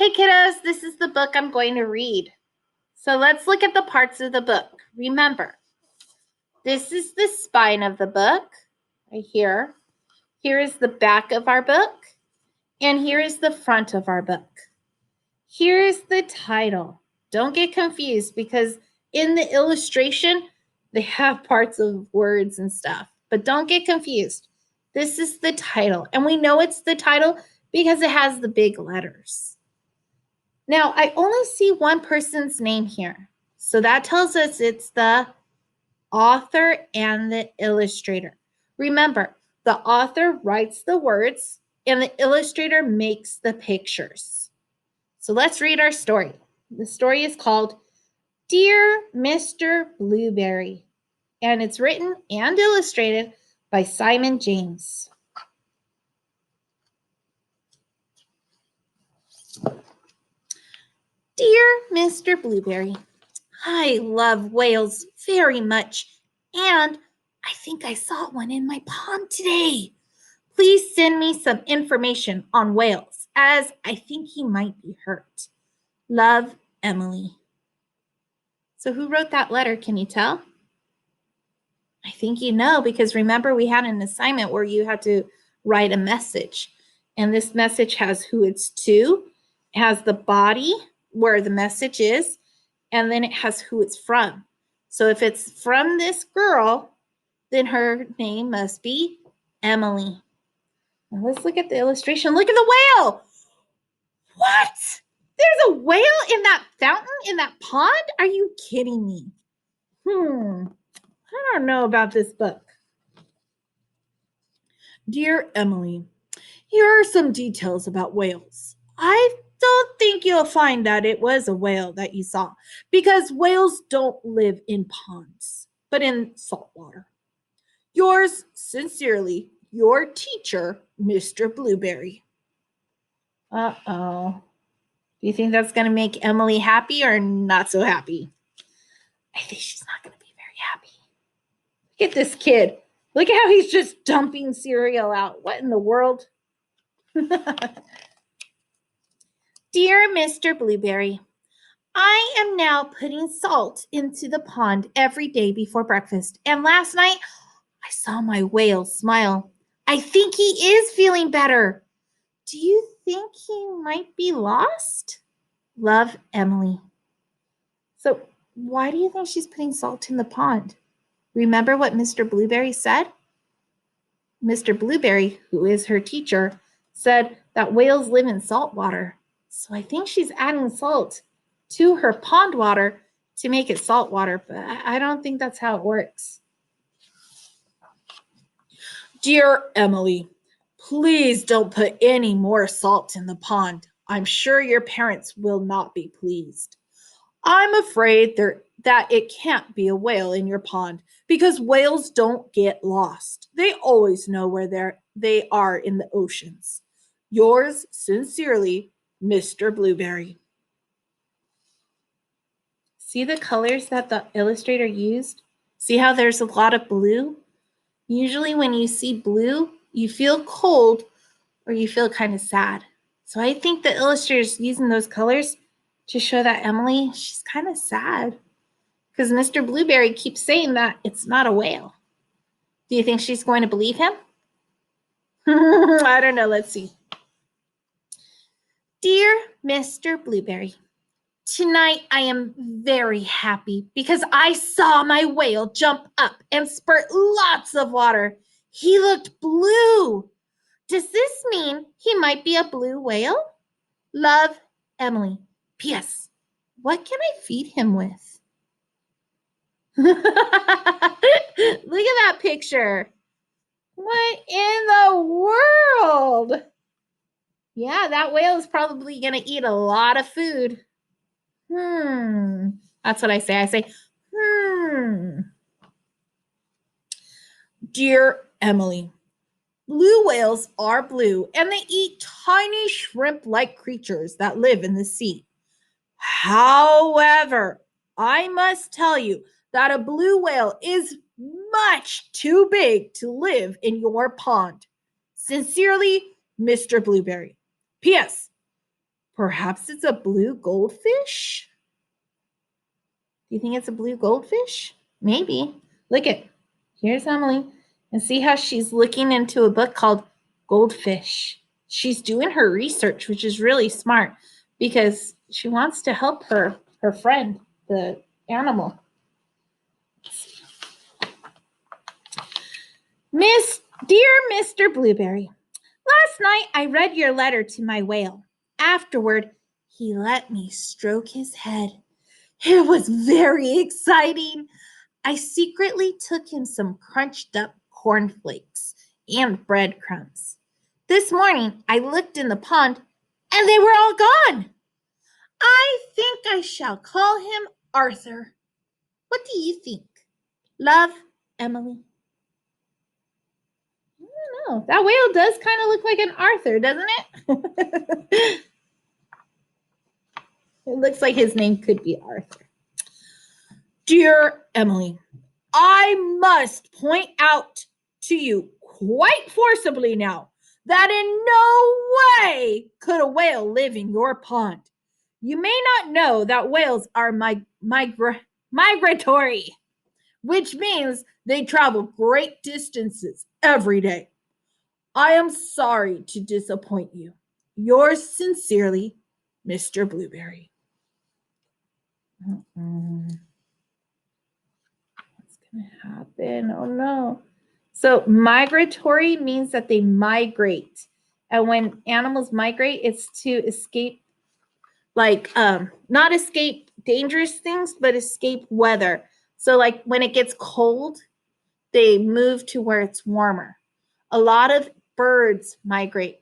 Hey kiddos, this is the book I'm going to read. So let's look at the parts of the book. Remember, this is the spine of the book, right here. Here is the back of our book, and here is the front of our book. Here is the title. Don't get confused because in the illustration, they have parts of words and stuff, but don't get confused. This is the title, and we know it's the title because it has the big letters. Now, I only see one person's name here. So that tells us it's the author and the illustrator. Remember, the author writes the words and the illustrator makes the pictures. So let's read our story. The story is called Dear Mr. Blueberry, and it's written and illustrated by Simon James. Dear Mr. Blueberry, I love whales very much, and I think I saw one in my pond today. Please send me some information on whales, as I think he might be hurt. Love, Emily. So who wrote that letter, can you tell? I think you know, because remember we had an assignment where you had to write a message. And this message has who it's to, it has the body where the message is, and then it has who it's from. So if it's from this girl, then her name must be Emily. Now let's look at the illustration. Look at the whale. What? There's a whale in that fountain, in that pond? Are you kidding me? I don't know about this book. Dear Emily, here are some details about whales. I don't think you'll find that it was a whale that you saw because whales don't live in ponds, but in salt water. Yours sincerely, your teacher, Mr. Blueberry. Uh-oh. Do you think that's going to make Emily happy or not so happy? I think she's not going to be very happy. Look at this kid. Look at how he's just dumping cereal out. What in the world? Dear Mr. Blueberry, I am now putting salt into the pond every day before breakfast. And last night, I saw my whale smile. I think he is feeling better. Do you think he might be lost? Love, Emily. So why do you think she's putting salt in the pond? Remember what Mr. Blueberry said? Mr. Blueberry, who is her teacher, said that whales live in salt water. So I think she's adding salt to her pond water to make it salt water, but I don't think that's how it works. Dear Emily, please don't put any more salt in the pond. I'm sure your parents will not be pleased. I'm afraid that it can't be a whale in your pond because whales don't get lost. They always know where they are in the oceans. Yours sincerely, Mr. Blueberry. See the colors that the illustrator used? See how there's a lot of blue? Usually when you see blue, you feel cold or you feel kind of sad. So I think the illustrator's using those colors to show that Emily, she's kind of sad because Mr. Blueberry keeps saying that it's not a whale. Do you think she's going to believe him? I don't know. Let's see. Dear Mr. Blueberry, tonight I am very happy because I saw my whale jump up and spurt lots of water. He looked blue. Does this mean he might be a blue whale? Love, Emily. P.S. What can I feed him with? Look at that picture. What in the world? Yeah, that whale is probably going to eat a lot of food. That's what I say. I say, Dear Emily, blue whales are blue and they eat tiny shrimp-like creatures that live in the sea. However, I must tell you that a blue whale is much too big to live in your pond. Sincerely, Mr. Blueberry. P.S. Perhaps it's a blue goldfish? Do you think it's a blue goldfish? Maybe. Look at, here's Emily. And see how she's looking into a book called Goldfish. She's doing her research, which is really smart because she wants to help her friend, the animal. Dear Mr. Blueberry, last night I read your letter to my whale. Afterward, he let me stroke his head. It was very exciting. I secretly took him some crunched up cornflakes and breadcrumbs. This morning I looked in the pond and they were all gone. I think I shall call him Arthur. What do you think? Love, Emily. I don't know. That whale does kind of look like an Arthur, doesn't it? It looks like his name could be Arthur. Dear Emily, I must point out to you quite forcibly now that in no way could a whale live in your pond. You may not know that whales are migratory, which means they travel great distances every day. I am sorry to disappoint you. Yours sincerely, Mr. Blueberry. What's going to happen? Oh no. So migratory means that they migrate. And when animals migrate, it's to escape, like not escape dangerous things, but escape weather. So like when it gets cold, they move to where it's warmer. A lot of birds migrate,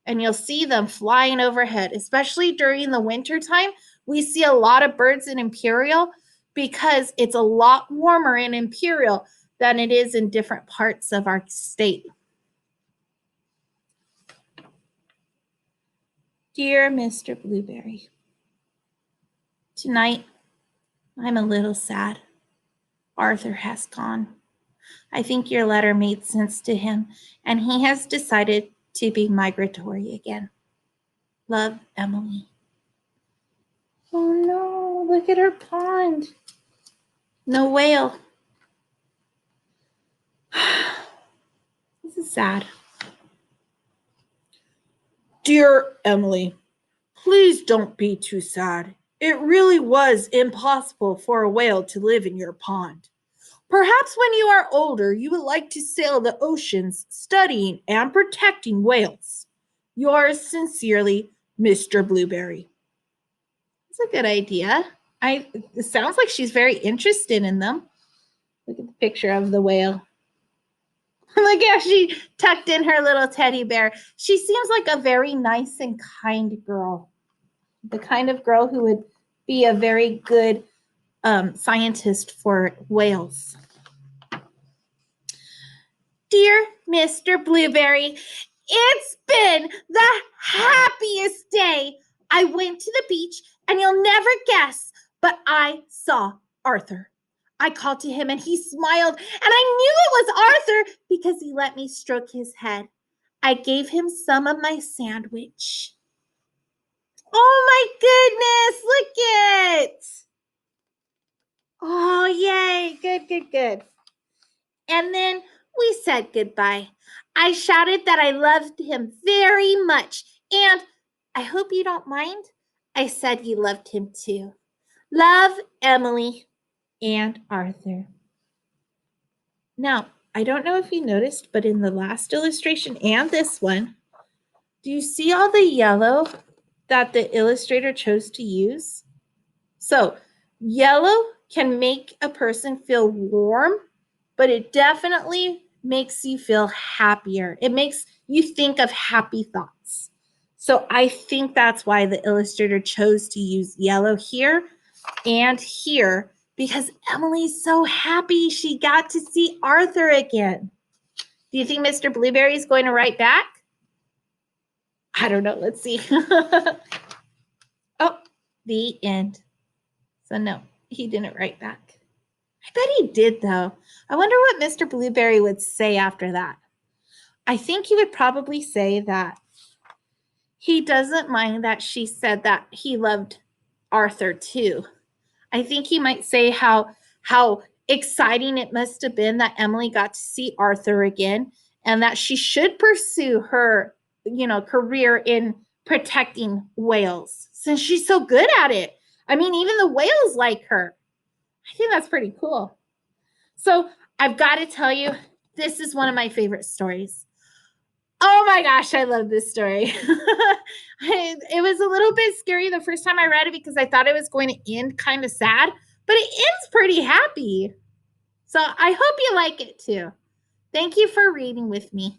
and you'll see them flying overhead, especially during the winter time. We see a lot of birds in Imperial because it's a lot warmer in Imperial than it is in different parts of our state. Dear Mr. Blueberry, tonight I'm a little sad. Arthur has gone. I think your letter made sense to him, and he has decided to be migratory again. Love, Emily. Oh no, look at her pond. No whale. This is sad. Dear Emily, please don't be too sad. It really was impossible for a whale to live in your pond. Perhaps when you are older, you would like to sail the oceans, studying and protecting whales. Yours sincerely, Mr. Blueberry. That's a good idea. It sounds like she's very interested in them. Look at the picture of the whale. Look how she tucked in her little teddy bear. She seems like a very nice and kind girl. The kind of girl who would be a very good scientist for whales. Dear Mr. Blueberry, it's been the happiest day. I went to the beach, and you'll never guess, but I saw Arthur. I called to him, and he smiled, and I knew it was Arthur because he let me stroke his head. I gave him some of my sandwich. Oh my goodness, look it. Oh, yay, good. And then we said goodbye. I shouted that I loved him very much, and I hope you don't mind. I said you loved him too. Love, Emily and Arthur. Now, I don't know if you noticed, but in the last illustration and this one, do you see all the yellow that the illustrator chose to use? So, yellow can make a person feel warm, but it definitely makes you feel happier. It makes you think of happy thoughts. So I think that's why the illustrator chose to use yellow here and here, because Emily's so happy she got to see Arthur again. Do you think Mr. Blueberry is going to write back? I don't know. Let's see. Oh, the end. So no, he didn't write back. I bet he did, though. I wonder what Mr. Blueberry would say after that. I think he would probably say that he doesn't mind that she said that he loved Arthur too. I think he might say how exciting it must have been that Emily got to see Arthur again and that she should pursue her, career in protecting whales since she's so good at it. I mean, even the whales like her. I think that's pretty cool. So I've got to tell you, this is one of my favorite stories. Oh my gosh, I love this story. It was a little bit scary the first time I read it because I thought it was going to end kind of sad, but it ends pretty happy. So I hope you like it too. Thank you for reading with me.